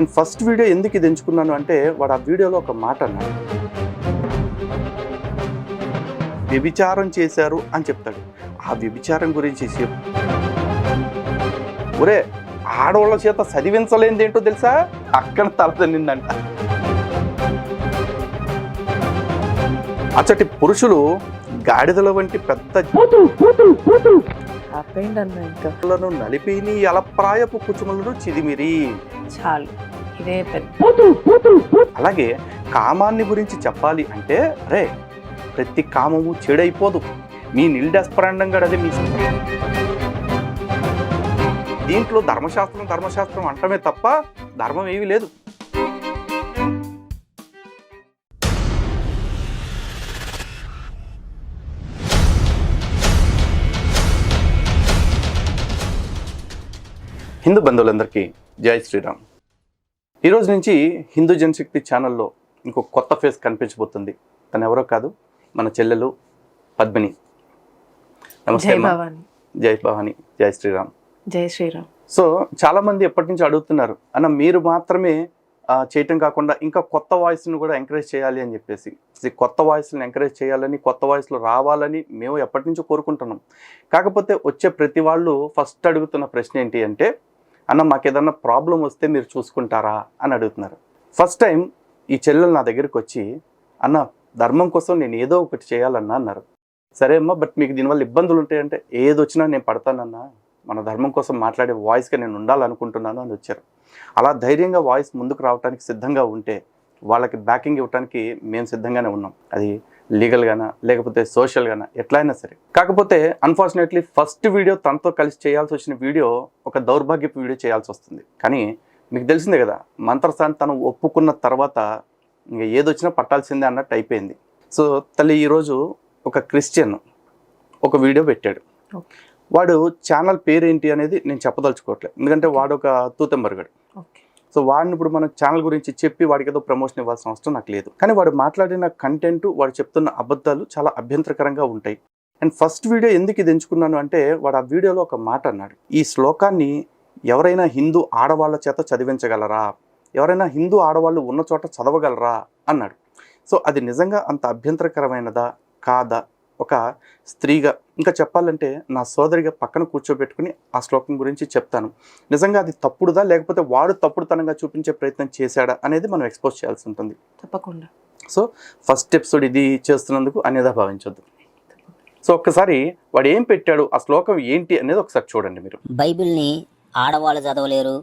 And first video ఎందుకు ఇది ఎంచుకున్నాను అంటే వాడు ఆ వీడియోలో ఒక మాట అన్నాడు, వ్యభిచారం చేశారు అని చెప్తాడు. ఆ వ్యభిచారం గురించి ఒరే ఆడవాళ్ళ చేత చదివించలేనిది ఏంటో తెలుసా, అక్కడ తలదన్నిందంట. అచ్చటి పురుషులు గాడిదల వంటి పెద్ద నలిపి నీ అలప్రాయపు కుచుములను చిదిమిరి. చాలు, ఇదే పెద్ద. అలాగే కామాన్ని గురించి చెప్పాలి అంటే రే ప్రతి కామము చెడైపోదు, మీ నిల్డస్పరండం గడది మీ దీంట్లో ధర్మశాస్త్రం అంటమే తప్ప ధర్మం ఏమీ లేదు. హిందూ బంధువులందరికీ జై శ్రీరామ్. ఈరోజు నుంచి హిందూ జనశక్తి ఛానల్లో ఇంకో కొత్త ఫేస్ కనిపించబోతుంది. తను ఎవరో కాదు, మన చెల్లెలు పద్మిని. నమస్తే. జై భవాని. జై శ్రీరామ్. జై శ్రీరామ్. సో చాలామంది ఎప్పటి నుంచి అడుగుతున్నారు, అన్న మీరు మాత్రమే చేయటం కాకుండా ఇంకా కొత్త వాయిస్ను కూడా ఎంకరేజ్ చేయాలి అని చెప్పేసి. కొత్త వాయిస్ని ఎంకరేజ్ చేయాలని, కొత్త వాయిస్లు రావాలని మేము ఎప్పటి నుంచో కోరుకుంటున్నాం. కాకపోతే వచ్చే ప్రతి వాళ్ళు ఫస్ట్ అడుగుతున్న ప్రశ్న ఏంటి అంటే, అన్న మాకు ఏదన్నా ప్రాబ్లం వస్తే మీరు చూసుకుంటారా అని అడుగుతున్నారు. ఫస్ట్ టైం ఈ చెల్లెలు నా దగ్గరికి వచ్చి, అన్న ధర్మం కోసం నేను ఏదో ఒకటి చేయాలన్నా అన్నారు. సరే అమ్మా, బట్ మీకు దీనివల్ల ఇబ్బందులు ఉంటాయంటే, ఏది వచ్చినా నేను పడతానన్నా, మన ధర్మం కోసం మాట్లాడే వాయిస్గా నేను ఉండాలనుకుంటున్నాను అని వచ్చారు. అలా ధైర్యంగా వాయిస్ ముందుకు రావడానికి సిద్ధంగా ఉంటే వాళ్ళకి బ్యాకింగ్ ఇవ్వడానికి మేము సిద్ధంగానే ఉన్నాం. అది లీగల్గానా లేకపోతే సోషల్గానా ఎట్లా అయినా సరే. కాకపోతే అన్ఫార్చునేట్లీ ఫస్ట్ వీడియో తనతో కలిసి చేయాల్సి వచ్చిన వీడియో ఒక దౌర్భాగ్యపు వీడియో చేయాల్సి వస్తుంది. కానీ మీకు తెలిసిందే కదా, మంత్రసాన్ని తను ఒప్పుకున్న తర్వాత ఇంకా ఏదొచ్చినా పట్టాల్సిందే అన్నట్టు అయిపోయింది. సో తల్లి ఈరోజు ఒక క్రిస్టియన్ ఒక వీడియో పెట్టాడు. వాడు ఛానల్ పేరేంటి అనేది నేను చెప్పదలుచుకోవట్లేదు, ఎందుకంటే వాడు ఒక తూతంబర్గడు. సో వాడిని ఇప్పుడు మన ఛానల్ గురించి చెప్పి వాడికి ఏదో ప్రమోషన్ ఇవ్వాల్సిన అవసరం నాకు లేదు. కానీ వాడు మాట్లాడిన కంటెంట్, వాడు చెప్తున్న అబద్ధాలు చాలా అభ్యంతరకరంగా ఉంటాయి. అండ్ ఫస్ట్ వీడియో ఎందుకు ఇది ఎంచుకున్నాను అంటే, వాడు ఆ వీడియోలో ఒక మాట అన్నాడు, ఈ శ్లోకాన్ని ఎవరైనా హిందూ ఆడవాళ్ళ చేత చదివించగలరా, ఎవరైనా హిందూ ఆడవాళ్ళు ఉన్న చోట చదవగలరా అన్నాడు. సో అది నిజంగా అంత అభ్యంతరకరమైనదా కాదా? ఒక స్త్రీగా, ఇంకా చెప్పాలంటే నా సోదరిగా పక్కన కూర్చోబెట్టుకుని ఆ శ్లోకం గురించి చెప్తాను. నిజంగా అది తప్పుడుదా లేకపోతే వాడు తప్పుడుతనంగా చూపించే ప్రయత్నం చేశాడా అనేది మనం ఎక్స్పోజ్ చేయాల్సి ఉంటుంది. తప్పకుండా. సో ఫస్ట్ ఎపిసోడ్ ఇది చేస్తున్నందుకు అన్యదా భావించొద్దు. సో ఒక్కసారి వాడు ఏం పెట్టాడు, ఆ శ్లోకం ఏంటి అనేది ఒకసారి చూడండి మీరు. బైబిల్ని ఆడవాళ్ళు చదవలేరు,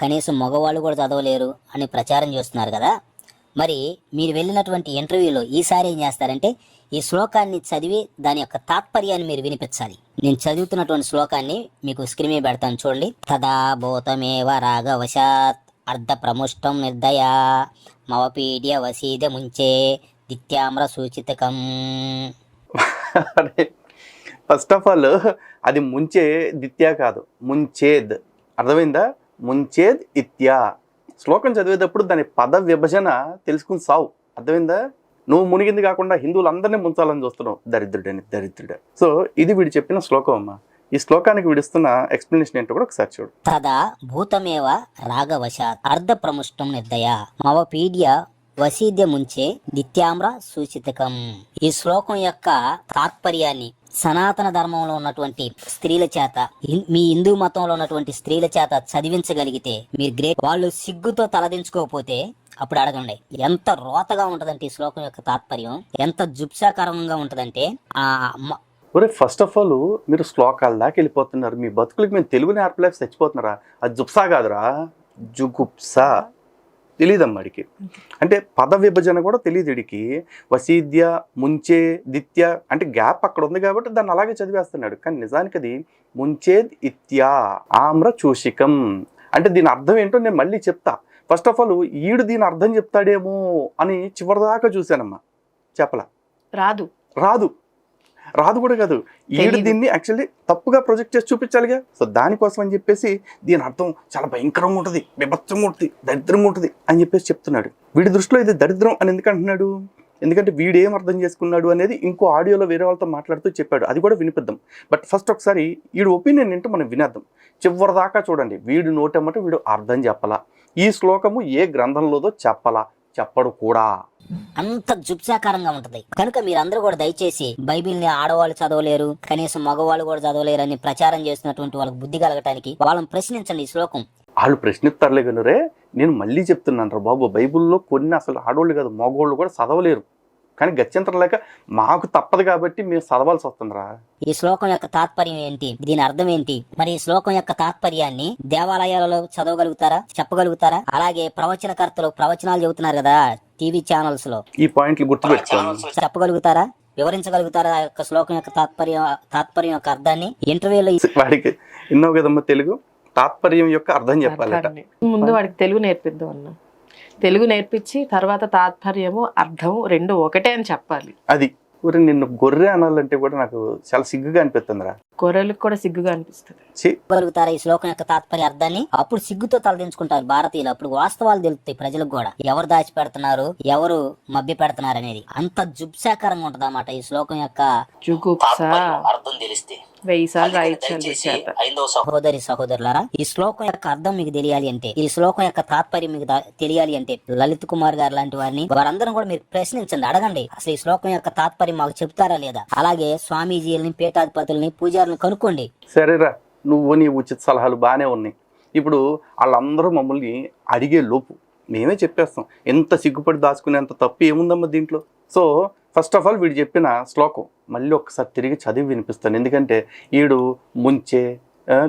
కనీసం మగవాళ్ళు కూడా చదవలేరు అని ప్రచారం చేస్తున్నారు కదా. మరి మీరు వెళ్ళినటువంటి ఇంటర్వ్యూలో ఈసారి ఏం చేస్తారంటే, ఈ శ్లోకాన్ని చదివి దాని యొక్క తాత్పర్యాన్ని మీరు వినిపించాలి. నేను చదువుతున్నటువంటి శ్లోకాన్ని మీకు స్క్రీన్ మీద పెడతాను చూడండి. తదా భూతమేవ రాగవశాత్ అర్ధ ప్రముష్టం నిర్దయా మవపీడ్య వసీద ముంచే దిత్యామ్ర సూచితకం. ఫస్ట్ ఆఫ్ ఆల్ అది ముంచే దిత్యా కాదు, ముంచేద్. అర్థమైందా? ముంచేద్ ఇత్యా. శ్లోకం చదివేటప్పుడు దాని పద విభజన తెలుసుకుని సావు. అర్థమైందా? నువ్వు మునిగింది కాకుండా హిందువులందరినీ ముంచాలని చూస్తున్నావు, దరిద్రుడే. సో ఇది వీడు చెప్పిన శ్లోకం అమ్మా. ఈ శ్లోకానికి వీడిస్తున్న ఎక్స్ప్లెనేషన్ ఏంటో కూడా ఒకసారి చూడు. తదా భూతమేవ రాగవశాత్ అర్ధ ప్రముష్టం నిర్దయ మవ పీడ్య వసీద్య ముంచే దిత్యామ్ర సూచితకం. ఈ శ్లోకం యొక్క తాత్పర్యాన్ని సనాతన ధర్మంలో ఉన్నటువంటి స్త్రీల చేత, మీ హిందూ మతంలో ఉన్నటువంటి స్త్రీల చేత చదివించగలిగితే మీరు గ్రేట్. వాళ్ళు సిగ్గుతో తలదించుకోకపోతే అప్పుడు అడగండి, ఎంత రోతగా ఉంటదంటే ఈ శ్లోకం యొక్క తాత్పర్యం, ఎంత జుప్సాకరంగా ఉంటదంటే. ఫస్ట్ ఆఫ్ ఆల్ మీరు శ్లోకాల దాకా వెళ్ళిపోతున్నారు, మీ బతుకులకి మేము తెలుగు నేర్పలేక చచ్చిపోతున్నారా? అది జుప్సా కాదురా, జుగుప్సా. తెలియదమ్మా అడికి, అంటే పద విభజన కూడా తెలియదు ఇడికి. వసీద్య, ముంచే, దిత్య అంటే గ్యాప్ అక్కడ ఉంది కాబట్టి దాన్ని అలాగే చదివేస్తున్నాడు. కానీ నిజానికి అది ముంచేద్ ఇత్యా ఆమ్ర చూషికం. అంటే దీని అర్థం ఏంటో నేను మళ్ళీ చెప్తా. ఫస్ట్ ఆఫ్ ఆల్ ఈడు దీని అర్థం చెప్తాడేమో అని చివరిదాకా చూశానమ్మా, చెప్పలా. రాదు కూడా కాదు, ఈడు దీన్ని యాక్చువల్లీ తప్పుగా ప్రొజెక్ట్ చేసి చూపించాలిగా. సో దానికోసం అని చెప్పేసి దీని అర్థం చాలా భయంకరంగా ఉంటుంది, బీభత్సంగా ఉంటుంది, దరిద్రంగా ఉంటుంది అని చెప్పేసి చెప్తున్నాడు. వీడి దృష్టిలో ఇది దరిద్రం అని ఎందుకు అంటున్నాడు? ఎందుకంటే వీడేం అర్థం చేసుకున్నాడు అనేది ఇంకో ఆడియోలో వేరే వాళ్ళతో మాట్లాడుతూ చెప్పాడు, అది కూడా వినిపిద్దాం. బట్ ఫస్ట్ ఒకసారి వీడు ఒపీనియన్ ఏంటో మనం వినేద్దాం. చివరిదాకా చూడండి. వీడు నోటమ్మట వీడు అర్థం చెప్పాలా, ఈ శ్లోకము ఏ గ్రంథంలోదో చెప్పడు కూడా. అంత జుప్సాకారంగా ఉంటది. కనుక మీరందరూ కూడా దయచేసి బైబిల్ని ఆడవాళ్ళు చదవలేరు, కనీసం మగవాళ్ళు కూడా చదవలేరు అని ప్రచారం చేస్తున్నటువంటి వాళ్ళకి బుద్ధి కలగటానికి వాళ్ళని ప్రశ్నించండి. ఈ శ్లోకం వాళ్ళు ప్రశ్నిస్తారులే కనురే, నేను మళ్ళీ చెప్తున్నాను రా బాబు, బైబిల్లో కొన్ని అసలు ఆడవాళ్ళు కాదు మగవాళ్ళు కూడా చదవలేరు. కానీ గత్యంతరం లేక మాకు తప్పదు కాబట్టి మేము చదవాల్సి వస్తుందిరా. ఈ శ్లోకం యొక్క తాత్పర్యం ఏంటి, దీని అర్థం ఏంటి? మరి ఈ శ్లోకం యొక్క తాత్పర్యాన్ని దేవాలయాలలో చదవగలుగుతారా, చెప్పగలుగుతారా? అలాగే ప్రవచనకర్తలు ప్రవచనాలు చెబుతున్నారు కదా టీవీ ఛానల్స్ లో, ఈ పాయింట్లు గుర్తుపెట్టుకోండి. చెప్పగలుగుతారా, వివరించగలుగుతారా ఆ యొక్క శ్లోకం యొక్క తాత్పర్యం యొక్క అర్థాన్ని? ఇంటర్వ్యూలో వాడికి ఎన్నో కదమ్మా తెలుగు, తాత్పర్యం యొక్క అర్థం చెప్పాలట. ముందు వాడికి తెలుగు నేర్పిద్దాం అన్న. తెలుగు నేర్పించి తర్వాత తాత్పర్యము అర్థం రెండు ఒకటే అని చెప్పాలి. అది ఊరి నిన్ను గొర్రె అనాలంటే కూడా నాకు చాలా సిగ్గుగా అనిపిస్తుందిరా. గొర్రెలకు కూడా సిగ్గుగా అనిపిస్తుంది. చెప్పగలుగుతారా ఈ శ్లోకం యొక్క తాత్పర్య అర్థాన్ని? అప్పుడు సిగ్గుతో తలదించుకుంటారు భారతీయులు. అప్పుడు వాస్తవాలు తెలుస్తాయి ప్రజలకు కూడా, ఎవరు దాచి పెడుతున్నారు, ఎవరు మభ్య పెడుతున్నారు అనేది. అంత జుబ్సాకరంగా ఉంటది అన్నమాట ఈ శ్లోకం యొక్క అర్థం తెలిస్తే. 1000 సార్లు రాయించాలి. సహోదరి సహోదరులారా, ఈ శ్లోకం యొక్క అర్థం మీకు తెలియాలి అంటే, ఈ శ్లోకం యొక్క తాత్పర్యం మీకు తెలియాలి అంటే లలిత్ కుమార్ గారు లాంటి వారిని, వారందరం కూడా మీరు ప్రశ్నించండి, అడగండి అసలు ఈ శ్లోకం యొక్క తాత్పర్యం మాకు చెప్తారా లేదా. అలాగే స్వామీజీలని, పీఠాధిపతుల్ని, పూజారులను కనుక్కోండి. సరేరా, నువ్వు నీ ఉచిత సలహాలు బాగానే ఉన్నాయి. ఇప్పుడు వాళ్ళందరూ మమ్మల్ని అడిగే లోపు మేమే చెప్పేస్తాం. ఎంత సిగ్గుపడి దాచుకునేంత తప్పు ఏముందమ్మా దీంట్లో. సో ఫస్ట్ ఆఫ్ ఆల్ వీడు చెప్పిన శ్లోకం మళ్ళీ ఒకసారి తిరిగి చదివి వినిపిస్తాను. ఎందుకంటే వీడు ముంచే,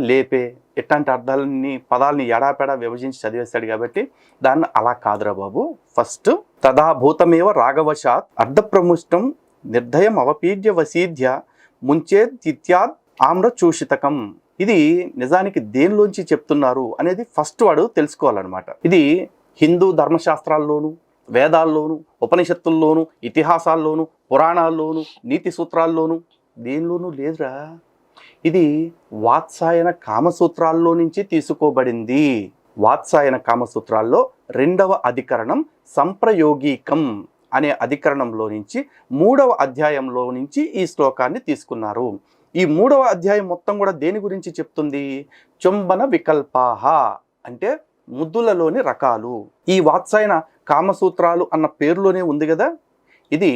లేపే ఇట్లాంటి అర్థాలని, పదాలని ఎడాపెడా విభజించి చదివేస్తాడు కాబట్టి దాన్ని అలా కాదురా బాబు. ఫస్ట్ తదాభూతమేవ రాగవశాత్ అర్ధప్రముష్టం నిర్దయం అవపీడ్య వసీధ్య ముంచేద్యాద్ ఆమ్రచూషితకం. ఇది నిజానికి దేనిలోంచి చెప్తున్నారు అనేది ఫస్ట్ వాడు తెలుసుకోవాలన్నమాట. ఇది హిందూ ధర్మశాస్త్రాల్లోనూ, వేదాల్లోనూ, ఉపనిషత్తుల్లోనూ, ఇతిహాసాల్లోనూ, పురాణాల్లోనూ, నీతి సూత్రాల్లోనూ దేనిలోనూ లేదురా. ఇది వాత్సాయన కామసూత్రాల్లో నుంచి తీసుకోబడింది. వాత్సాయన కామసూత్రాల్లో 2వ అధికరణం సంప్రయోగీకం అనే అధికరణంలో నుంచి 3వ అధ్యాయంలో నుంచి ఈ శ్లోకాన్ని తీసుకున్నారు. ఈ 3వ అధ్యాయం మొత్తం కూడా దేని గురించి చెప్తుంది? చుంబన వికల్పాహ అంటే ముద్దులలోని రకాలు. ఈ వాత్సాయన కామసూత్రాలు అన్న పేరులోనే ఉంది కదా. ఇది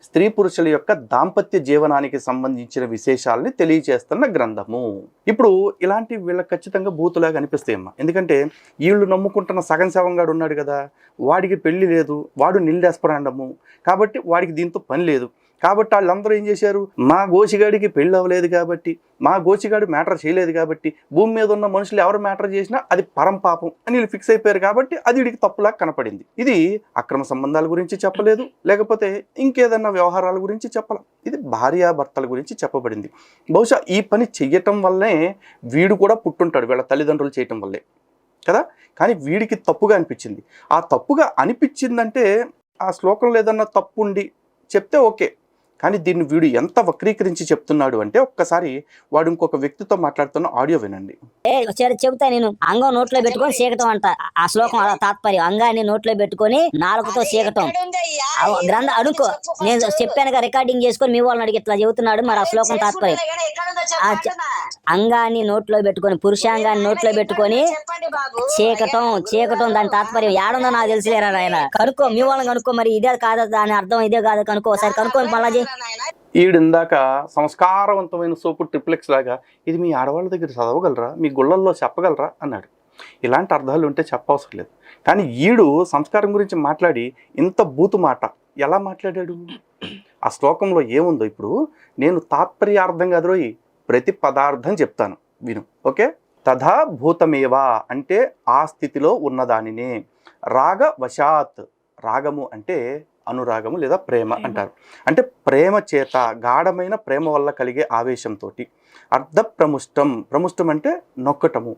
స్త్రీ పురుషుల యొక్క దాంపత్య జీవనానికి సంబంధించిన విశేషాలని తెలియజేస్తున్న గ్రంథము. ఇప్పుడు ఇలాంటి వీళ్ళకి ఖచ్చితంగా బూతులాగా అనిపిస్తాయమ్మా. ఎందుకంటే వీళ్ళు నమ్ముకుంటున్న సగం శవంగాడు ఉన్నాడు కదా, వాడికి పెళ్లి లేదు, వాడు నిల్డెస్పరాండము, కాబట్టి వాడికి దీంతో పని లేదు. కాబట్టి వాళ్ళందరూ ఏం చేశారు, మా గోచిగాడికి పెళ్ళి అవ్వలేదు కాబట్టి, మా గోచిగాడు మ్యాటర్ చేయలేదు కాబట్టి, భూమి మీద ఉన్న మనుషులు ఎవరు మ్యాటర్ చేసినా అది పరం పాపం అని వీళ్ళు ఫిక్స్ అయిపోయారు కాబట్టి అది వీడికి తప్పులా కనపడింది. ఇది అక్రమ సంబంధాల గురించి చెప్పలేదు, లేకపోతే ఇంకేదన్నా వ్యవహారాల గురించి చెప్పాలి. ఇది భార్యాభర్తల గురించి చెప్పబడింది. బహుశా ఈ పని చెయ్యటం వల్లే వీడు కూడా పుట్టుంటాడు, వీళ్ళ తల్లిదండ్రులు చేయటం వల్లే కదా. కానీ వీడికి తప్పుగా అనిపించింది. ఆ తప్పుగా అనిపించిందంటే ఆ శ్లోకంలో ఏదన్నా తప్పు ఉండి చెప్తే ఓకే. కానీ దీన్ని వీడు ఎంత వక్రీకరించి చెప్తున్నాడు అంటే, ఒక్కసారి వాడు ఇంకొక వ్యక్తితో మాట్లాడుతున్న ఆడియో వినండి. చెబుతా నేను. అంగం నోట్లో పెట్టుకొని సీకటం అంట ఆ శ్లోకం తాత్పర్యం. అంగాన్ని నోట్లో పెట్టుకొని నాలుగుతో సీకటం గ్రంథం అడుకో. నేను చెప్పానుగా రికార్డింగ్ చేసుకొని మీ వాళ్ళని అడిగి ఇట్లా చెబుతున్నాడు. మరి ఆ శ్లోకం తాత్పర్యం అంగాన్ని నోట్లో పెట్టుకొని, పురుషాంగాన్ని నోట్లో పెట్టుకొని చీకటం దాని తాత్పర్యం ఏడుందో నాకు తెలిసిలేరా ఆయన. కనుక్కో, మీ వాళ్ళని కనుక్కో. మరి ఇదే కాదా దాని అర్థం, ఇదే కాదా కనుక్కో. ఒకసారి కనుక్కొని మళ్ళీ ఈడిందాక సంస్కారవంతమైన సోపు ట్రిప్లెక్స్ లాగా ఇది మీ ఆడవాళ్ళ దగ్గర చదవగలరా, మీ గుళ్ళల్లో చెప్పగలరా అన్నాడు. ఇలాంటి అర్థాలు ఉంటే చెప్పవసరం లేదు. కానీ ఈడు సంస్కారం గురించి మాట్లాడి ఇంత బూతు మాట ఎలా మాట్లాడాడు? ఆ శ్లోకంలో ఏముందో ఇప్పుడు నేను తాత్పర్యార్థం కాదురోయి, ప్రతి పదార్థం చెప్తాను విను, ఓకే? తథా భూతమేవా అంటే ఆ స్థితిలో ఉన్నదానినే. రాగవశాత్, రాగము అంటే అనురాగము లేదా ప్రేమ అంటారు. అంటే ప్రేమ చేత, గాఢమైన ప్రేమ వల్ల కలిగే ఆవేశంతో. అర్ధప్రముష్టం, ప్రముష్టం అంటే నొక్కటము,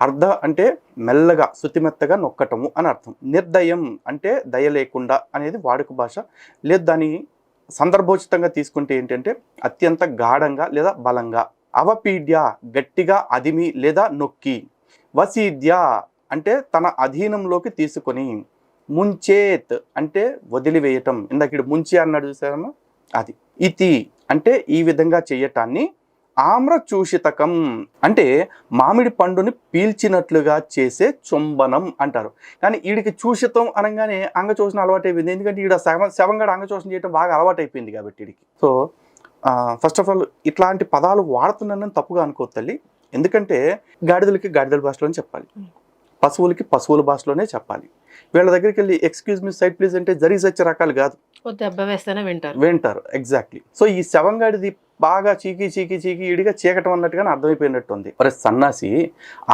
అర్ధ అంటే మెల్లగా శుతిమెత్తగా నొక్కటము అని అర్థం. నిర్దయం అంటే దయ లేకుండా అనేది వాడుక భాష. లేదు దాన్ని సందర్భోచితంగా తీసుకుంటే ఏంటంటే అత్యంత గాఢంగా లేదా బలంగా. అవపీడ్య గట్టిగా అదిమి లేదా నొక్కి. వసీద్య అంటే తన అధీనంలోకి తీసుకొని. ముంచేత్ అంటే వదిలివేయటం. ఇందాక ముంచి అన్నాడు చూసారమ్మా, అది. ఇతి అంటే ఈ విధంగా చేయటాన్ని ఆమ్రచూషితకం అంటే మామిడి పండుని పీల్చినట్లుగా చేసే చుంబనం అంటారు. కానీ వీడికి చూషితం అనగానే అంగచోషణ అలవాటు అయిపోయింది. ఎందుకంటే ఈడ శవంగాడు అంగచోషణ చేయడం బాగా అలవాటు అయిపోయింది కాబట్టి వీడికి. సో ఫస్ట్ ఆఫ్ ఆల్ ఇట్లాంటి పదాలు వాడుతున్నానని తప్పుగా అనుకోవద్దు తల్లి. ఎందుకంటే గాడిదలకి గాడిదల భాషలోనే చెప్పాలి, పశువులకి పశువుల భాషలోనే చెప్పాలి. వీళ్ళ దగ్గరికి వెళ్ళి ఎక్స్క్యూజ్ మీ సైడ్ ప్లీజ్ అంటే జరీ సచ్చ రకాలు కాదు, దెబ్బ వేస్తేనే వింటారు. ఎగ్జాక్ట్లీ. సో ఈ శవంగాడిది బాగా చీకి ఇడిగా చీకటం అన్నట్టుగానే అర్థమైపోయినట్టు ఉంది. మరి సన్నాసి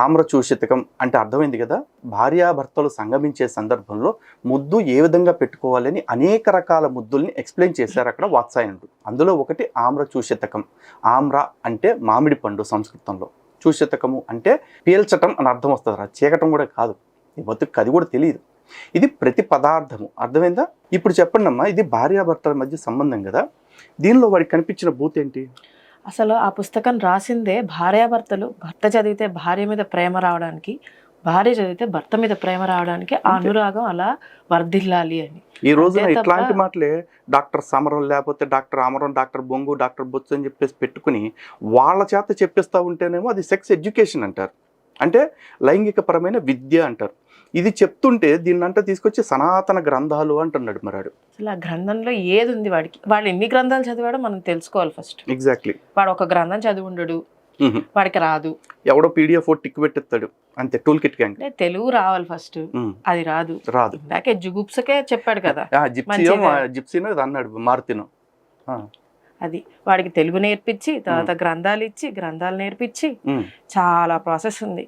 ఆమ్రచూషితకం అంటే అర్థమైంది కదా. భార్యాభర్తలు సంగమించే సందర్భంలో ముద్దు ఏ విధంగా పెట్టుకోవాలని అనేక రకాల ముద్దుల్ని ఎక్స్ప్లెయిన్ చేశారు అక్కడ వాత్సాయనుడు. అందులో ఒకటి ఆమ్రచూషితకం. ఆమ్ర అంటే మామిడి పండు సంస్కృతంలో, చూషితకము అంటే పీల్చటం అని అర్థం వస్తుంది. రా చీకటం కూడా కాదు, ఈ బతుకు అది కూడా తెలియదు. ఇది ప్రతి పదార్థము. అర్థమైందా? ఇప్పుడు చెప్పండి అమ్మా, ఇది భార్యాభర్తల మధ్య సంబంధం కదా, దీనిలో వాడికి కనిపించిన భూతి ఏంటి? అసలు ఆ పుస్తకం రాసిందే భార్యాభర్తలు, భర్త చదివితే భార్య మీద ప్రేమ రావడానికి, భార్య చదివితే భర్త మీద ప్రేమ రావడానికి, ఆ అనురాగం అలా వర్ధిల్లాలి అని. ఈ రోజున ఇట్లాంటి మాటలే డాక్టర్ సమరం, లేకపోతే డాక్టర్ అమరం, డాక్టర్ బొంగు, డాక్టర్ బొత్స అని చెప్పేసి పెట్టుకుని వాళ్ళ చేత చెప్పిస్తూ ఉంటేనేమో అది సెక్స్ ఎడ్యుకేషన్ అంటారు, అంటే లైంగికపరమైన విద్య అంటారు. ఇది చెప్తుంటే దీన్నంతా తీసుకొచ్చి సనాతన గ్రంథాలు అంటున్నాడు మరాడు. అసలు ఆ గ్రంథంలో ఏది ఉంది వాడికి? వాడు ఎన్ని గ్రంథాలు చదివాడో మనం తెలుసుకోవాలి ఫస్ట్. ఎగ్జాక్ట్లీ. వాడు ఒక గ్రంథం చదివి ఉండడు, వాడికి రాదు. ఎవడో పీడిఎఫ్ టిక్ పెట్టేస్తాడు అంతే, టూల్ కిట్ గ్యాంగ్. అంటే తెలుగు రావాలి ఫస్ట్, అది రాదు. ఇందాకే జుగుప్సకే చెప్పాడు కదా, జిప్సీనో అన్నాడు మారుతినో. అది వాడికి తెలుగు నేర్పించి, తర్వాత గ్రంథాలు నేర్పించి చాలా ప్రాసెస్ ఉంది.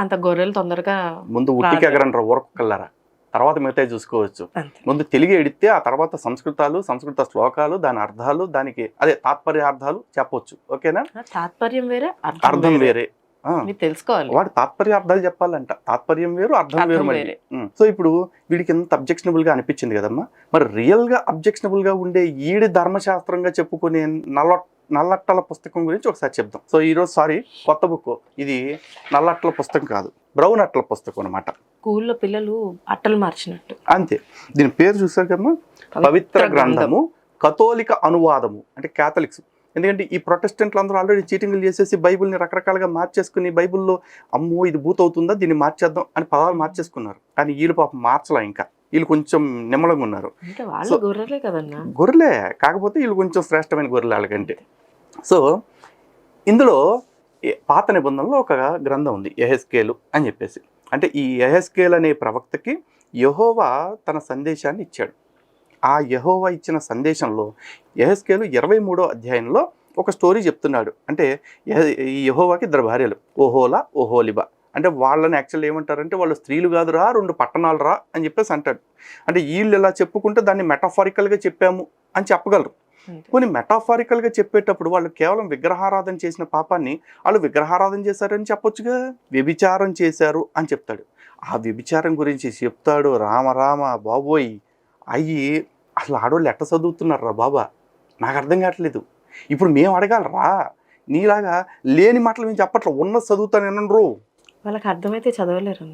అంత గొర్రెలు తొందరగా ముందు ఉట్టికి ఎగరంటారు ఊరకొక్కలారా, తర్వాత మిగతా చూసుకోవచ్చు. ముందు తెలుగు ఎడితే ఆ తర్వాత సంస్కృత శ్లోకాలు, దాని అర్థాలు, దానికి అదే తాత్పర్యార్థాలు చెప్పొచ్చు. ఓకేనా? తాత్పర్యం వేరే, అర్థం వేరే తెలుసుకోవాలి. వాడు తాత్పర్యార్థాలు చెప్పాలంట, తాత్పర్యం వేరు అర్థం వేరు మరి. సో ఇప్పుడు వీడికి ఎంత అబ్జెక్షనబుల్ గా అనిపించింది కదమ్మా. మరి రియల్ గా అబ్జెక్షనబుల్ గా ఉండే ఈడి ధర్మశాస్త్రంగా చెప్పుకునే నల్లట్టల పుస్తకం గురించి ఒకసారి చెప్దాం. సో ఈరోజు కొత్త బుక్ ఇది. నల్లట్టల పుస్తకం కాదు, బ్రౌన్ అట్టల పుస్తకం అనమాట. స్కూల్లో పిల్లలు అట్టలు మార్చినట్టు అంతే. దీని పేరు చూసారు కదమ్మా, పవిత్ర గ్రంథము కథోలిక అనువాదము, అంటే క్యాథలిక్స్. ఎందుకంటే ఈ ప్రొటెస్టెంట్లు అందరూ ఆల్రెడీ చీటింగ్లు చేసేసి బైబుల్ని రకరకాలుగా మార్చేసుకుని, బైబుల్లో అమ్మో ఇది భూత అవుతుందా దీన్ని మార్చేద్దాం అని పదాలు మార్చేసుకున్నారు. కానీ వీళ్ళు పాపం మార్చలా, ఇంకా వీళ్ళు కొంచెం నిమ్మలంగా ఉన్నారు. గొర్రెలే, కాకపోతే వీళ్ళు కొంచెం శ్రేష్టమైన గొర్రెలు వాళ్ళకంటే. సో ఇందులో పాత నిబంధనలో ఒక గ్రంథం ఉంది, యెహెజ్కేలు అని చెప్పేసి. అంటే ఈ యెహెజ్కేలు అనే ప్రవక్తకి యెహోవా తన సందేశాన్ని ఇచ్చాడు. ఆ యెహోవా ఇచ్చిన సందేశంలో యెహెజ్కేలు 23వ అధ్యాయంలో ఒక స్టోరీ చెప్తున్నాడు. అంటే ఈ యెహోవాకి 2 భార్యలు, ఓహోలా ఓహోలిబా. అంటే వాళ్ళని యాక్చువల్ ఏమంటారంటే వాళ్ళు స్త్రీలు కాదురా, 2 పట్టణాలు రా అని చెప్పేసి అంటాడు. అంటే వీళ్ళు ఇలా చెప్పుకుంటే దాన్ని మెటాఫారికల్గా చెప్పాము అని చెప్పగలరు. కొన్ని మెటాఫారికల్గా చెప్పేటప్పుడు వాళ్ళు కేవలం విగ్రహారాధన చేసిన పాపాన్ని వాళ్ళు విగ్రహారాధన చేశారని చెప్పొచ్చుగా. వ్యభిచారం చేశారు అని చెప్తాడు. ఆ వ్యభిచారం గురించి చెప్తాడు. రామ బాబోయ్, అయ్యి అసలు ఆడవాళ్ళు ఎట్ట చదువుతున్నారా బాబా, నాకు అర్థం కావట్లేదు. ఇప్పుడు మేము అడగాలరా, నీలాగా లేని మాటలు మేము చెప్పట్లా, ఉన్న చదువుతాను. వాళ్ళకి అర్థమైతే చదవలేరు,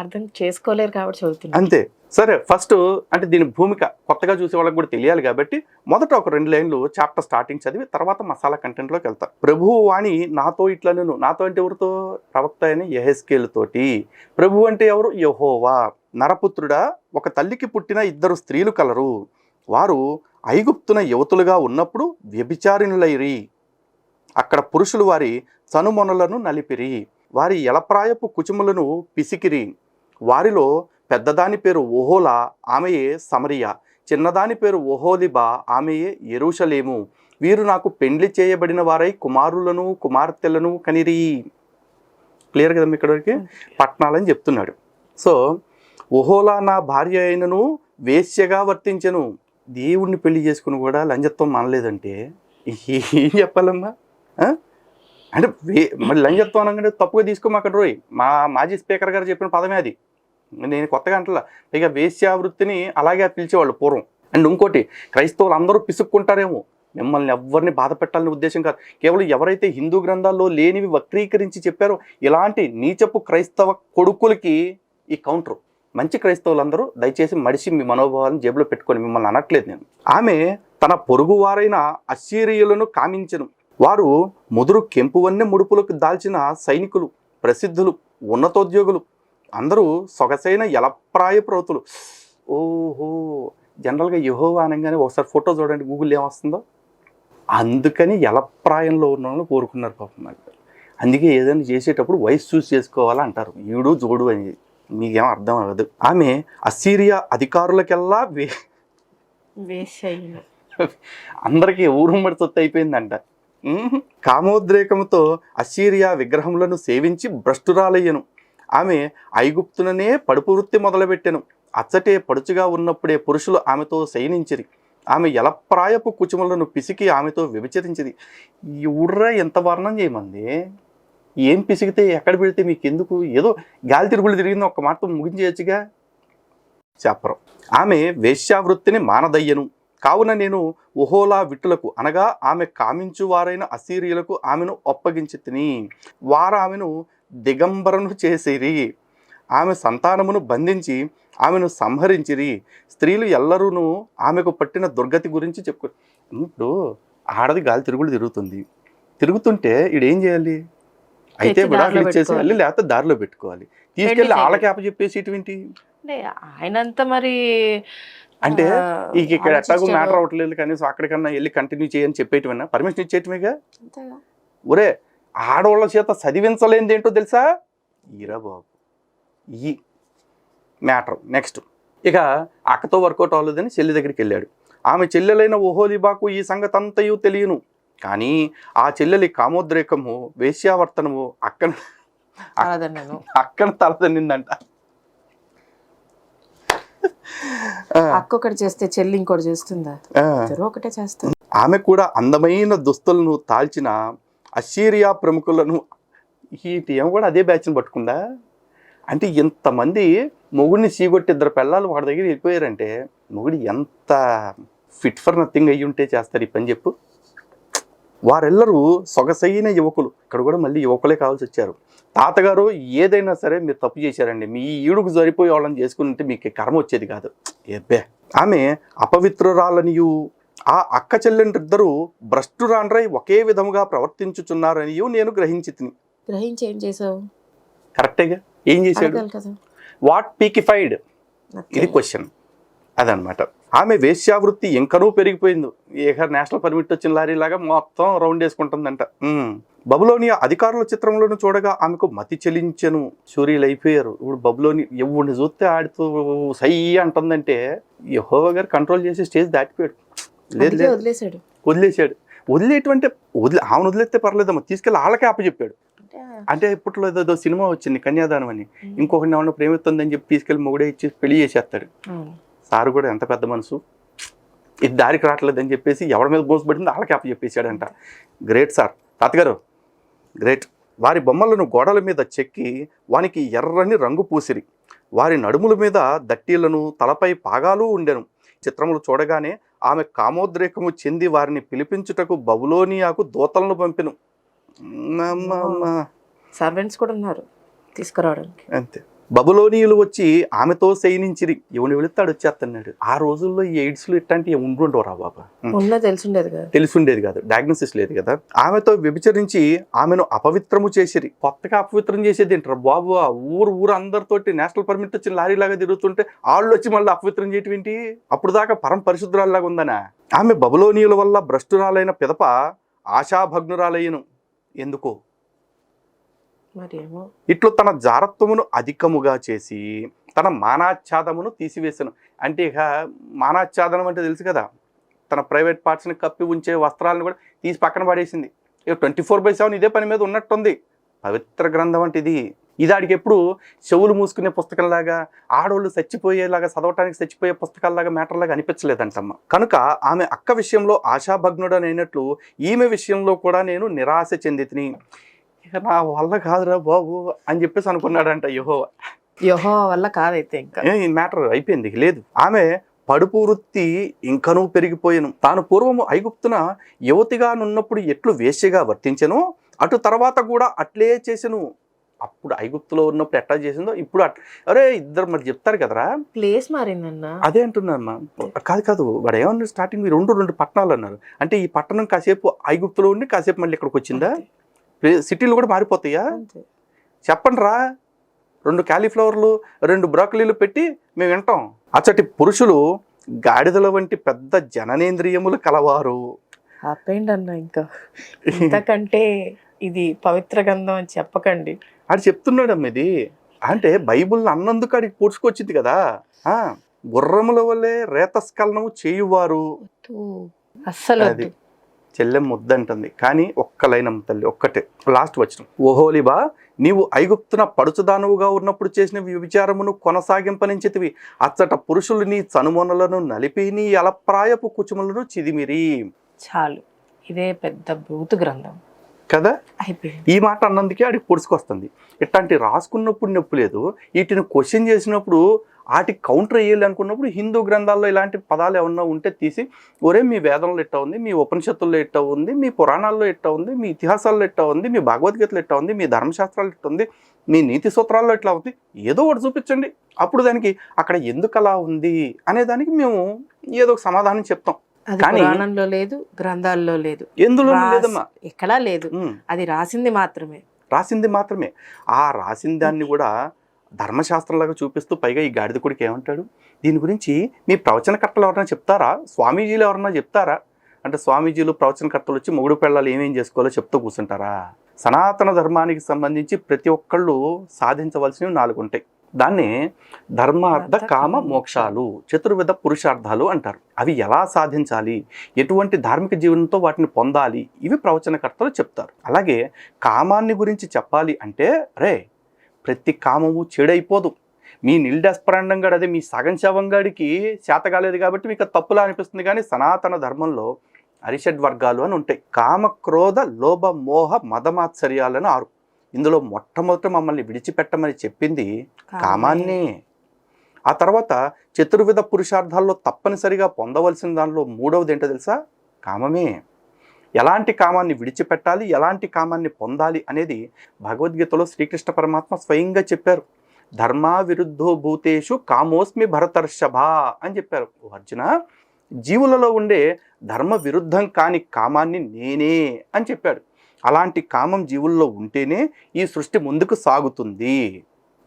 అర్థం చేసుకోలేరు కాబట్టి చదువుతున్నారు అంతే. సరే, ఫస్ట్ అంటే దీని భూమిక కొత్తగా చూసే వాళ్ళకి కూడా తెలియాలి కాబట్టి మొదట ఒక 2 లైన్లు చాప్టర్ స్టార్టింగ్ చదివి తర్వాత మసాలా కంటెంట్లోకి వెళ్తా. ప్రభువు వాణి నాతో ఇట్లా, నాతో అంటే ఎవరితో? ప్రవక్త అయిన యెహెజ్కేలుతోటి. ప్రభు అంటే ఎవరు? యెహోవా. నరపుత్రుడా, ఒక తల్లికి పుట్టిన 2 స్త్రీలు కలరు. వారు ఐగుప్తున యువతులుగా ఉన్నప్పుడు వ్యభిచారిణులైరి. అక్కడ పురుషులు వారి చనుమొనలను నలిపిరి, వారి ఎలప్రాయపు కుచుములను పిసికిరి. వారిలో పెద్దదాని పేరు ఓహోలా, ఆమెయే సమరియా. చిన్నదాని పేరు ఓహోలిబా, ఆమెయే యెరూషలేము. వీరు నాకు పెండ్లి చేయబడిన వారై కుమారులను కుమార్తెలను కనిరి. క్లియర్ కదా ఇక్కడ వరకు? పట్టణాలని చెప్తున్నాడు. సో ఓహోలా నా భార్య అయినను వేశ్యగా వర్తించెను. దేవుణ్ణి పెళ్లి చేసుకుని కూడా లంజత్వం అనలేదంటే ఏం చెప్పాలమ్మా? అంటే మరి లంజత్వం అనగానే తప్పుగా తీసుకోమాకండి రోయ్. మా మాజీ స్పీకర్ గారు చెప్పిన పదమే అది, నేను కొత్తగా అంటలా. ఇక వేశ్యావృత్తిని అలాగే పిలిచేవాళ్ళు పూర్వం. అండ్ ఇంకోటి, క్రైస్తవులు అందరూ పిసుక్కుంటారేమో, మిమ్మల్ని ఎవరిని బాధ పెట్టాలనే ఉద్దేశం కాదు. కేవలం ఎవరైతే హిందూ గ్రంథాల్లో లేనివి వక్రీకరించి చెప్పారో ఇలాంటి నీచపు క్రైస్తవ కొడుకులకి ఈ కౌంటర్. మంచి క్రైస్తవులందరూ దయచేసి మడిసి మీ మనోభావాలను జేబులో పెట్టుకొని, మిమ్మల్ని అనట్లేదు నేను. ఆమె తన పొరుగువారైన అశ్షీరియులను కామించెను. వారు ముదురు కెంపువన్నె ముడుపులకు దాల్చిన సైనికులు, ప్రసిద్ధులు, ఉన్నతోద్యోగులు, అందరూ సొగసైన ఎలప్రాయ ప్రవృత్తులు. ఓహో, జనరల్గా యెహోవా అనగానే ఒకసారి ఫోటో చూడండి గూగుల్ ఏమొస్తుందో. అందుకని ఎలప్రాయంలో ఉన్న వాళ్ళు కోరుకున్నారు పాపం నాకు. అందుకే ఏదైనా చేసేటప్పుడు వయసు చూసి చేసుకోవాలా అంటారు. ఈడు జోడు అని మీకేం అర్థం అవ్వదు. ఆమె అస్సీరియా అధికారులకెల్లా వేశ్యయిన. అందరికీ ఊరుమ్మడి సొత్తు అయిపోయిందంట. కామోద్రేకముతో అస్సీరియా విగ్రహములను సేవించి భ్రష్టురాలయ్యను. ఆమె ఐగుప్తుననే పడుపు వృత్తి మొదలుపెట్టెను. అచ్చటే పడుచుగా ఉన్నప్పుడే పురుషులు ఆమెతో శయనించిరి. ఆమె ఎలప్రాయపు కుచుములను పిసికి ఆమెతో వ్యభిచరించింది. ఈ ఊర్రా ఎంత వర్ణం చేయమంది. ఏం పిసిగితే ఎక్కడ పెడితే మీకు ఎందుకు? ఏదో గాలి తిరుగులు తిరిగింది ఒక్క మాటతో ముగించేయచ్చుగా. చెప్పరు. ఆమె వేశ్యావృత్తిని మానదయ్యను. కావున నేను ఒహోలా విట్టులకు అనగా ఆమె కామించువారైన అసీరియులకు ఆమెను అప్పగించి తిని వారు ఆమెను దిగంబరను చేసిరి. ఆమె సంతానమును బంధించి ఆమెను సంహరించిరి. స్త్రీలు ఎల్లరూను ఆమెకు పట్టిన దుర్గతి గురించి చెప్పుకో. ఇప్పుడు ఆడది గాలి తిరుగులు తిరుగుతుంటే ఈడేం చేయాలి? అయితే విడాకులు ఇచ్చేసేయాలి, లేకపోతే దారిలో పెట్టుకోవాలి. తీసుకెళ్ళి వాళ్ళకి చెప్పేసి ఇటువంటి ఆయనంతా మరి అంటే ఇక్కడ ఎట్లాగో మ్యాటర్ అవ్వట్లేదు, కనీసం అక్కడికన్నా వెళ్ళి కంటిన్యూ చేయని చెప్పేటివన్నా పర్మిషన్ ఇచ్చేయటమేగా. ఒరే, ఆడవాళ్ళ చేత చదివించలేనిది ఏంటో తెలుసా? ఈరా బాబు ఈ మ్యాటర్. నెక్స్ట్, ఇక అక్కతో వర్కౌట్ అవ్వలేదని చెల్లి దగ్గరికి వెళ్ళాడు. ఆమె చెల్లెలైన ఓహోలిబాకు ఈ సంగతి అంతయు తెలియను. కానీ ఆ చెల్లెలి కామోద్రేకము, వేశ్యావర్తనము అక్కన తలదన్నిందంట. అక్క ఒకటి చేస్తే చెల్లి ఇంకోటి చేస్తుందా? ఒకటే చేస్తుంది. ఆమె కూడా అందమైన దుస్తులను తాల్చిన అస్సీరియా ప్రముఖులను ఏమో కూడా అదే బ్యాచ్ని పట్టుకుందా. అంటే ఇంతమంది మొగుడిని సీగొట్టి ఇద్దరు పిల్లలు వాడి దగ్గర వెళ్ళిపోయారంటే మొగుడు ఎంత ఫిట్ ఫర్ నథింగ్ అయ్యి ఉంటే చేస్తారు ఈ పని చెప్పు. వారెల్లరూ సొగసైన యువకులు. ఇక్కడ కూడా మళ్ళీ యువకులే కావాల్సి వచ్చారు. తాతగారు ఏదైనా సరే మీరు తప్పు చేశారండి, మీ ఈడుకు సరిపోయి వాళ్ళని చేసుకుంటే మీకు కర్మ వచ్చేది కాదు. ఏబ్బే, ఆమె అపవిత్రురాలనియు ఆ అక్క చెల్లెండ్రిద్దరూ భ్రష్టురాండ్రై ఒకే విధముగా ప్రవర్తించుచున్నారనియు నేను గ్రహించి ఏం చేసావు? కరెక్టేగా. ఏం చేశాడు? వాట్ పీకిఫైడ్? ఇది క్వశ్చన్. అదనమాట. ఆమె వేశ్యావృత్తి ఇంకనూ పెరిగిపోయింది. ఇక నేషనల్ పర్మిట్ వచ్చిన లారీలాగా మొత్తం రౌండ్ వేసుకుంటుందంట. బబులోనియా అధికారుల చిత్రంలోను చూడగా ఆమెకు మతి చెలించెను. సూర్యులు అయిపోయారు. ఇప్పుడు బబులోని ఎవరిని చూస్తే ఆడుతూ సై అంటుందంటే యెహోవా గారు కంట్రోల్ చేసి స్టేజ్ దాటిపోయాడు. లేదు వదిలేశాడు. వదిలేటువంటి ఆమెను వదిలేస్తే పర్లేదమ్మా, తీసుకెళ్ళి వాళ్ళకే అప్పచెప్పాడు. అంటే ఇప్పట్లో ఏదో సినిమా వచ్చింది కన్యాదానం అని, ఇంకొకరిని ఎవరిని ప్రేమిస్తుందని చెప్పి తీసుకెళ్ళి మొగుడే ఇచ్చి పెళ్లి చేసేస్తాడు. సారు కూడా ఎంత పెద్ద మనసు, ఇది దారికి రావట్లేదని చెప్పేసి ఎవరి మీద మోసపడింది వాళ్ళకి అప్పచెప్పేశాడంట. గ్రేట్ సార్, తాతగారు గ్రేట్. వారి బొమ్మలను గోడల మీద చెక్కి వానికి ఎర్రని రంగు పూసిరి. వారి నడుముల మీద దట్టీలను, తలపై పాగాలు ఉండెను. చిత్రములు చూడగానే ఆమె కామోద్రేకము చెంది వారిని పిలిపించుటకు బబులోనియాకు దూతలను పంపెను. సర్వెంట్స్ కూడా ఉన్నారు తీసుకురావడానికి. అంతే. బబులోనియులు వచ్చి ఆమెతో శయనించిరి. ఎవని వెళితాడు వచ్చేస్తున్నాడు. ఆ రోజుల్లో ఈ ఎయిడ్స్లు ఇట్లాంటివి ఉండుండవురా బాబా. తెలిసిండేది కాదు, డయాగ్నోసిస్ లేదు కదా. ఆమెతో వ్యభిచరించి ఆమెను అపవిత్రము చేసిరి. కొత్తగా అపవిత్రం చేసేది ఏంటారు బాబు? ఊరు అందరితోటి నేషనల్ పర్మిట్ వచ్చిన లారీ లాగా తిరుగుతుంటే వాళ్ళు వచ్చి మళ్ళీ అపవిత్రం చేయటం ఏంటి? అప్పుడు దాకా పరం పరిశుద్ధురాల్లాగా ఉందనా? ఆమె బబులోనియుల వల్ల భ్రష్టురాలైన పిదప ఆశాభగ్నురాలయ్యను. ఎందుకో ఇట్లు తన జారత్వమును అధికముగా చేసి తన మానాచ్ఛాదమును తీసివేశాను. అంటే ఇక మానాచ్ఛాదనం అంటే తెలుసు కదా, తన ప్రైవేట్ పార్ట్స్ని కప్పి ఉంచే వస్త్రాలను కూడా తీసి పక్కన పడేసింది. ఇక 24/7 ఇదే పని మీద ఉన్నట్టుంది. పవిత్ర గ్రంథం అంటే ఇది ఆడికి ఎప్పుడు చెవులు మూసుకునే పుస్తకంలాగా, ఆడవాళ్ళు చచ్చిపోయేలాగా, చదవటానికి చచ్చిపోయే పుస్తకాల్లాగా, మ్యాటర్లాగా అనిపించలేదంటమ్మ. కనుక ఆమె అక్క విషయంలో ఆశాభగ్నుడనైనట్లు ఈమె విషయంలో కూడా నేను నిరాశ చెందితిని. ఇక నా వల్ల కాదురా బాబు అని చెప్పేసి అనుకున్నాడంట యెహోవా వల్ల కాదైతే ఇంకా ఈ మ్యాటర్ అయిపోయింది. లేదు, ఆమె పడుపు వృత్తి ఇంకనూ పెరిగిపోయాను. తాను పూర్వము ఐగుప్తున యువతిగా నున్నప్పుడు ఎట్లు వేశ్యగా వర్తించెను, అటు తర్వాత కూడా అట్లే చేసెను. అప్పుడు ఐగుప్తులో ఉన్నప్పుడు ఎట్లా చేసిందో ఇప్పుడు అరే ఇద్దరు మరి చెప్తారు కదరా. ప్లేస్ మారిందన్న. అదే అంటున్నామ్మా. కాదు వాడు ఏమన్నారు స్టార్టింగ్ రెండు పట్టణాలు అన్నారు. అంటే ఈ పట్టణం కాసేపు ఐగుప్తులో ఉండి కాసేపు మళ్ళీ ఇక్కడికి వచ్చిందా? సిటీలు కూడా మారిపోతాయా? చెప్పండి రా. 2 కాలీఫ్లవర్లు 2 బ్రోకలీలు పెట్టి మేము వింటాం. అచ్చటి పురుషులు గాడిదల వంటి పెద్ద జననేంద్రియములు కలవారు. ఆపేయండి అన్న, ఇంకా ఇంతకంటే ఇది పవిత్ర గ్రంథం అని చెప్పకండి. ఆడు చెప్తున్నాడమ్మ ఇది. అంటే బైబుల్ అన్నందుకు ఆడికి పూడ్చుకొచ్చింది కదా. గుర్రముల వల్లే రేతస్కలనము చేయువారు. అస్సలు అది చెల్లెం ముద్దంటుంది. కానీ ఒక్క లైనమ్మ తల్లి, ఒక్కటే లాస్ట్ వచనం. ఓహోలిబా, నీవు ఐగుప్తున పడుచుదానువుగా ఉన్నప్పుడు చేసిన విచారమును కొనసాగింపనించితివి. అచ్చట పురుషులు నీ చనుమొనలను నలిపి నీ అలప్రాయపు కుచుములను చిదిమిరి. చాలు, ఇదే పెద్ద బూతు గ్రంథం కదా. అయిపోయింది. ఈ మాట అన్నందుకే ఆడికి పొడుచుకొస్తుంది. ఇట్లాంటి రాసుకున్నప్పుడు నొప్పి లేదు. వీటిని క్వశ్చన్ చేసినప్పుడు వాటికి కౌంటర్ వేయాలి అనుకున్నప్పుడు హిందూ గ్రంథాల్లో ఇలాంటి పదాలు ఏమన్నా ఉంటే తీసి, ఒరే మీ వేదంలో ఎట్టా ఉంది, మీ ఉపనిషత్తుల్లో ఎట్టా ఉంది, మీ పురాణాల్లో ఎట్టా ఉంది, మీ ఇతిహాసాల్లో ఎట్టా ఉంది, మీ భగవద్గీతలో ఎట్టా ఉంది, మీ ధర్మశాస్త్రాలు ఎట్టా ఉంది, మీ నీతి సూత్రాల్లో ఎట్లా ఉంది, ఏదో ఒకటి చూపించండి. అప్పుడు దానికి అక్కడ ఎందుకు అలా ఉంది అనే దానికి మేము ఏదో ఒక సమాధానం చెప్తాం. అది పురాణంలో లేదు, గ్రంథాల్లో లేదు, ఎందులో లేదమ్మా, ఎక్కడా లేదు. అది రాసింది మాత్రమే. ఆ రాసిన దాన్ని కూడా ధర్మశాస్త్రంలాగా చూపిస్తూ పైగా ఈ గాడిద కొడుకు ఏమంటాడు, దీని గురించి మీ ప్రవచనకర్తలు ఎవరన్నా చెప్తారా, స్వామీజీలు ఎవరన్నా చెప్తారా అంటే, స్వామీజీలు ప్రవచనకర్తలు వచ్చి మొగుడు పెళ్ళాలు ఏమేం చేసుకోవాలో చెప్తూ కూర్చుంటారా? సనాతన ధర్మానికి సంబంధించి ప్రతి ఒక్కళ్ళు సాధించవలసినవి 4 ఉంటాయి. దాన్ని ధర్మ అర్థ కామ మోక్షాలు, చతుర్విధ పురుషార్థాలు అంటారు. అవి ఎలా సాధించాలి, ఎటువంటి ధార్మిక జీవనంతో వాటిని పొందాలి, ఇవి ప్రవచనకర్తలు చెప్తారు. అలాగే కామాన్ని గురించి చెప్పాలి అంటే, రే ప్రతి కామము చెడైపోదు. మీ నిల్డెస్పరాండం గడు, అదే మీ సగం శవంగాడికి చేత కాలేదు కాబట్టి మీకు తప్పులా అనిపిస్తుంది. కానీ సనాతన ధర్మంలో అరిషడ్ వర్గాలు అని ఉంటాయి. కామ, క్రోధ, లోభ, మోహ, మదమాత్సర్యాలను 6. ఇందులో మొట్టమొదట మమ్మల్ని విడిచిపెట్టమని చెప్పింది కామాన్నే. ఆ తర్వాత చతుర్విధ పురుషార్థాల్లో తప్పనిసరిగా పొందవలసిన దానిలో 3వది ఏంటో తెలుసా? కామమే. ఎలాంటి కామాన్ని విడిచిపెట్టాలి, ఎలాంటి కామాన్ని పొందాలి అనేది భగవద్గీతలో శ్రీకృష్ణ పరమాత్మ స్వయంగా చెప్పారు. ధర్మా విరుద్ధో భూతేషు కామోస్మి భరతర్షభ అని చెప్పారు. అర్జున, జీవులలో ఉండే ధర్మ విరుద్ధం కాని కామాన్ని నేనే అని చెప్పాడు. అలాంటి కామం జీవుల్లో ఉంటేనే ఈ సృష్టి ముందుకు సాగుతుంది.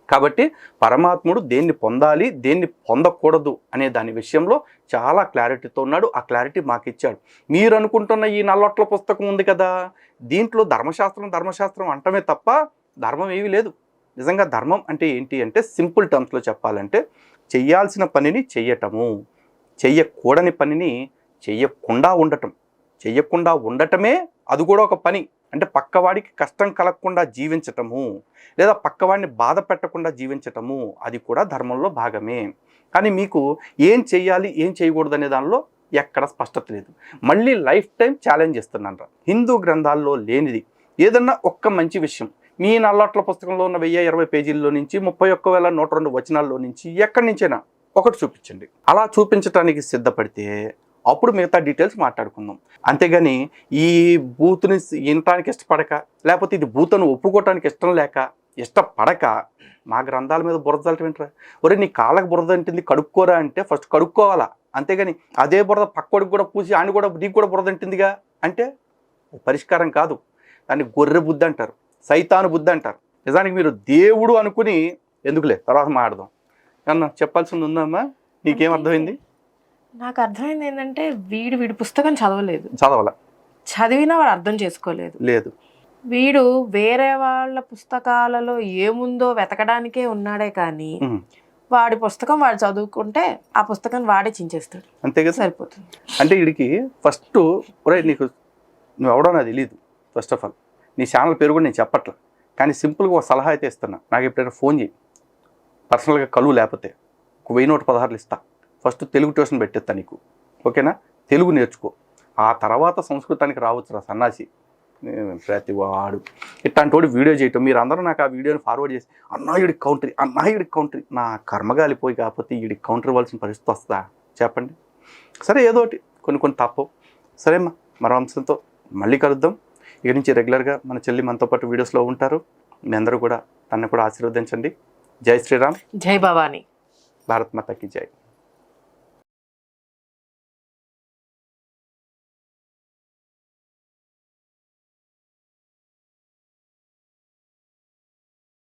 కాబట్టి పరమాత్ముడు దేన్ని పొందాలి, దేన్ని పొందకూడదు అనే దాని విషయంలో చాలా క్లారిటీతో ఉన్నాడు. ఆ క్లారిటీ మాకు ఇచ్చాడు. మీరు అనుకుంటున్న ఈ నల్లొట్ల పుస్తకం ఉంది కదా, దీంట్లో ధర్మశాస్త్రం అంటమే తప్ప ధర్మం ఏమీ లేదు. నిజంగా ధర్మం అంటే ఏంటి అంటే, సింపుల్ టర్మ్స్లో చెప్పాలంటే, చెయ్యాల్సిన పనిని చెయ్యటము, చెయ్యకూడని పనిని చెయ్యకుండా ఉండటమే అది కూడా ఒక పని. అంటే పక్కవాడికి కష్టం కలగకుండా జీవించటము, లేదా పక్కవాడిని బాధ పెట్టకుండా జీవించటము, అది కూడా ధర్మంలో భాగమే. కానీ మీకు ఏం చెయ్యాలి, ఏం చేయకూడదు అనే దానిలో ఎక్కడ స్పష్టత లేదు. మళ్ళీ లైఫ్ టైం ఛాలెంజ్ ఇస్తున్నాను. హిందూ గ్రంథాల్లో లేనిది ఏదన్నా ఒక్క మంచి విషయం మీ నల్లట్ల పుస్తకంలో ఉన్న 1020 పేజీల్లో నుంచి 31,102 వచనాల్లో నుంచి ఎక్కడి నుంచైనా ఒకటి చూపించండి. అలా చూపించడానికి సిద్ధపడితే అప్పుడు మిగతా డీటెయిల్స్ మాట్లాడుకుందాం. అంతేగాని ఈ బూతుని వినటానికి ఇష్టపడక, లేకపోతే ఇది బూతను ఒప్పుకోవటానికి ఇష్టపడక మా గ్రంథాల మీద బురద చల్లటం. ఒరే నీ కాళ్ళకు బురద అంటుంది, కడుక్కోరా అంటే ఫస్ట్ కడుక్కోవాలా. అంతేగాని అదే బురద పక్కోడికి కూడా పూసి ఆయన కూడా నీకు కూడా బురద అంటుందిగా అంటే పరిష్కారం కాదు. దాన్ని గొర్రె బుద్ధి అంటారు, సైతాను బుద్ధి అంటారు. నిజానికి మీరు దేవుడు అనుకుని ఎందుకులే, తర్వాత మాట్లాడదాం. అన్న చెప్పాల్సింది ఉందమ్మా, నీకేం అర్థమైంది? నాకు అర్థమైంది ఏంటంటే, వీడి పుస్తకం చదివినా వాడు అర్థం చేసుకోలేదు. వీడు వేరే వాళ్ళ పుస్తకాలలో ఏముందో వెతకడానికే ఉన్నాడే కానీ వాడి పుస్తకం వాడు చదువుకుంటే ఆ పుస్తకం వాడే చించేస్తాడు. అంతే కదా, సరిపోతుంది. అంటే వీడికి ఫస్ట్ ఒరే నువ్వు ఎవడో నాకు తెలీదు, ఫస్ట్ ఆఫ్ ఆల్ నీ ఛానల్ పేరు కూడా నేను చెప్పట్లా, కానీ సింపుల్గా ఒక సలహా అయితే ఇస్తున్నా. నాకు ఎప్పుడైనా ఫోన్ చేయి, పర్సనల్గా కలువు, లేకపోతే 1016 ఇస్తా. ఫస్ట్ తెలుగు ట్యూషన్ పెట్టేస్తా నీకు, ఓకేనా? తెలుగు నేర్చుకో, ఆ తర్వాత సంస్కృతానికి రావచ్చురా సన్నాసి. ప్రతి వాడు ఇట్లాంటి వాడు వీడియో చేయటం, మీరు అందరూ నాకు ఆ వీడియోని ఫార్వర్డ్ చేసి అన్నాయుడికి కౌంటరీ, నా కర్మగాలిపోయి కాకపోతే వీడికి కౌంటర్ ఇవ్వాల్సిన పరిస్థితి వస్తుందా చెప్పండి? సరే ఏదో ఒకటి, కొన్ని తప్పవు. సరేమ్మా, మరో అంశంతో మళ్ళీ కలుద్దాం. ఇక నుంచి రెగ్యులర్గా మన చెల్లి మనతో పాటు వీడియోస్లో ఉంటారు. మీ అందరూ కూడా తనను కూడా ఆశీర్వదించండి. జై శ్రీరామ్. జై భవానీ. భారత్ మాతాకి జై.